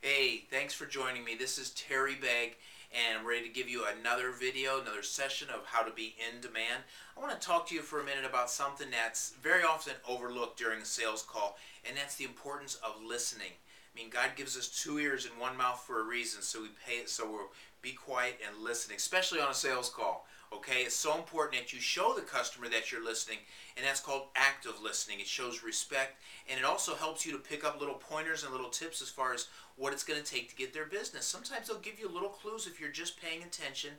Hey, thanks for joining me. This is Terry Begg, and I'm ready to give you another video, another session of how to be in demand. I want to talk to you for a minute about something that's very often overlooked during a sales call, and that's the importance of listening. I mean, God gives us two ears and one mouth for a reason, so we pay it so we'll be quiet and listen, especially on a sales call. Okay, it's so important that you show the customer that you're listening, and that's called active listening. It shows respect, and it also helps you to pick up little pointers and little tips as far as what it's going to take to get their business. Sometimes they'll give you little clues if you're just paying attention.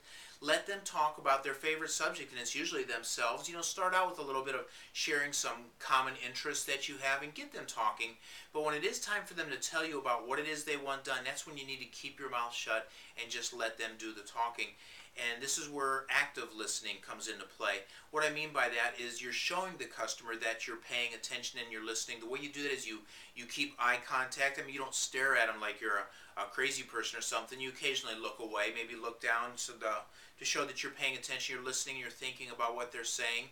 Let them talk about their favorite subject, and it's usually themselves. Start out with a little bit of sharing some common interests that you have and get them talking. But when it is time for them to tell you about what it is they want done, that's when you need to keep your mouth shut and just let them do the talking. And this is where active listening comes into play. What I mean by that is you're showing the customer that you're paying attention and you're listening. The way you do that is you keep eye contact. I mean, you don't stare at them like you're a crazy person or something. You occasionally look away, maybe look down to show that you're paying attention, you're listening, you're thinking about what they're saying.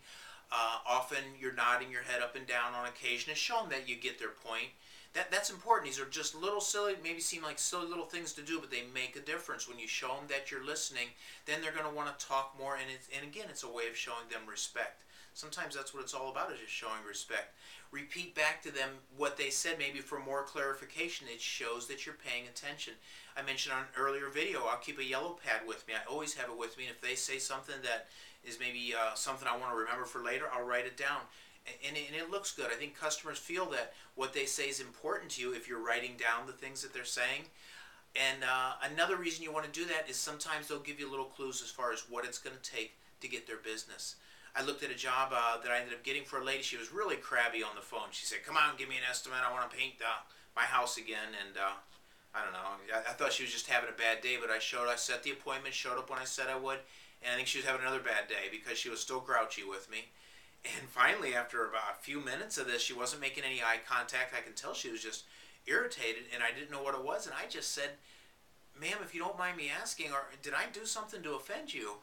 Often you're nodding your head up and down on occasion to show them that you get their point. That's important. These are just little silly, maybe seem like silly little things to do, but they make a difference. When you show them that you're listening, then they're going to want to talk more, and again, it's a way of showing them respect. Sometimes that's what it's all about, is just showing respect. Repeat back to them what they said, maybe for more clarification. It shows that you're paying attention. I mentioned on an earlier video, I'll keep a yellow pad with me. I always have it with me, and if they say something that is maybe something I want to remember for later, I'll write it down. And it looks good. I think customers feel that what they say is important to you if you're writing down the things that they're saying. And another reason you want to do that is sometimes they'll give you little clues as far as what it's going to take to get their business. I looked at a job that I ended up getting for a lady. She was really crabby on the phone. She said, "Come on, give me an estimate. I want to paint my house again." And I don't know. I thought she was just having a bad day, but I set the appointment, showed up when I said I would, and I think she was having another bad day because she was still grouchy with me. And finally, after about a few minutes of this, she wasn't making any eye contact. I can tell she was just irritated, and I didn't know what it was. And I just said, "Ma'am, if you don't mind me asking, or did I do something to offend you?"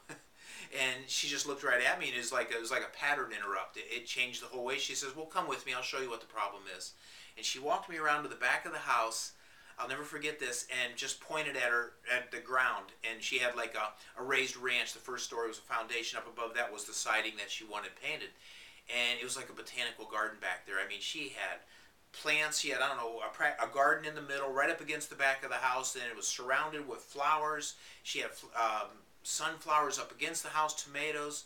And she just looked right at me, and it was like a pattern interrupt. It changed the whole way. She says, "Well, come with me. I'll show you what the problem is." And she walked me around to the back of the house. I'll never forget this, and just pointed at the ground. And she had like a raised ranch. The first story was a foundation. Up above that was the siding that she wanted painted, and it was like a botanical garden back there. I mean, she had plants. She had, I don't know, a garden in the middle, right up against the back of the house, and it was surrounded with flowers. She had sunflowers up against the house, tomatoes.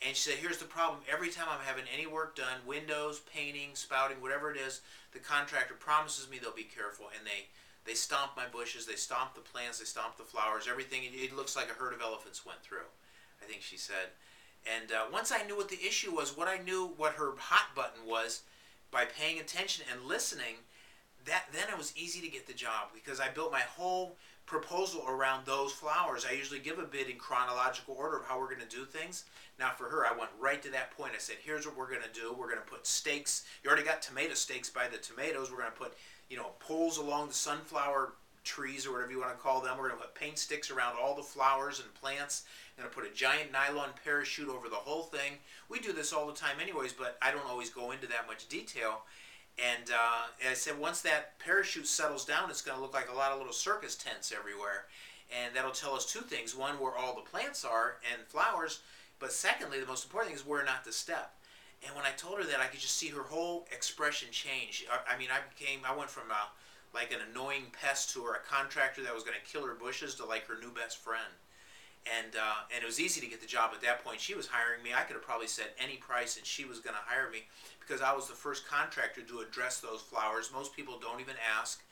And she said, "Here's the problem. Every time I'm having any work done, windows, painting, spouting, whatever it is, the contractor promises me they'll be careful, and they stomp my bushes, they stomp the plants, they stomp the flowers, everything. It looks like a herd of elephants went through," I think she said. And once I knew what the issue was, what her hot button was, by paying attention and listening, then it was easy to get the job, because I built my whole proposal around those flowers. I usually give a bid in chronological order of how we're going to do things. Now for her, I went right to that point. I said, "Here's what we're going to do. We're going to put stakes. You already got tomato stakes by the tomatoes. We're going to put, poles along the sunflower trees, or whatever you want to call them. We're going to put paint sticks around all the flowers and plants. I'm going to put a giant nylon parachute over the whole thing." We do this all the time anyways, but I don't always go into that much detail. And I said, once that parachute settles down, it's going to look like a lot of little circus tents everywhere. And that'll tell us two things. One, where all the plants are and flowers. But secondly, the most important thing is where not to step. And when I told her that, I could just see her whole expression change. I mean, I went from like an annoying pest to her, a contractor that was going to kill her bushes, to like her new best friend. And it was easy to get the job at that point. She was hiring me. I could have probably said any price, and she was going to hire me, because I was the first contractor to address those flowers. Most people don't even ask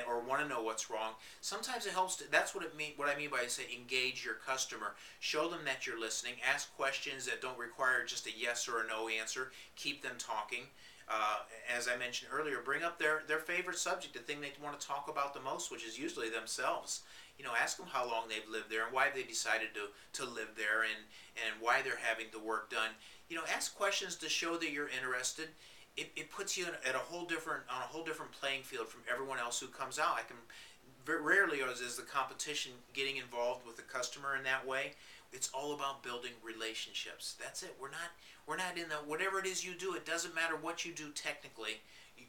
or want to know what's wrong. Sometimes it helps. That's what What I mean by say engage your customer. Show them that you're listening. Ask questions that don't require just a yes or a no answer. Keep them talking. As I mentioned earlier, bring up their favorite subject, the thing they want to talk about the most, which is usually themselves. Ask them how long they've lived there and why they decided to live there, and why they're having the work done. Ask questions to show that you're interested. It puts you at on a whole different playing field from everyone else who comes out. I can very rarely is the competition getting involved with the customer in that way. It's all about building relationships. That's it. We're not in the whatever it is you do. It doesn't matter what you do technically.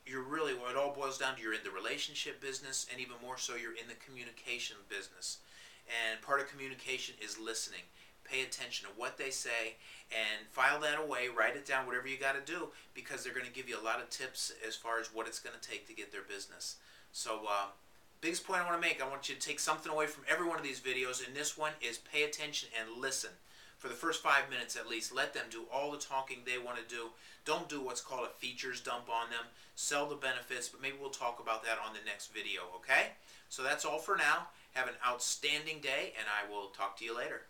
you're really, what it all boils down to, you're in the relationship business, and even more so, you're in the communication business. And part of communication is listening. Pay attention to what they say and file that away, write it down, whatever you got to do, because they're going to give you a lot of tips as far as what it's going to take to get their business. So, biggest point I want to make, I want you to take something away from every one of these videos, and this one is pay attention and listen. For the first 5 minutes at least, let them do all the talking they want to do. Don't do what's called a features dump on them. Sell the benefits, but maybe we'll talk about that on the next video, okay? So that's all for now. Have an outstanding day, and I will talk to you later.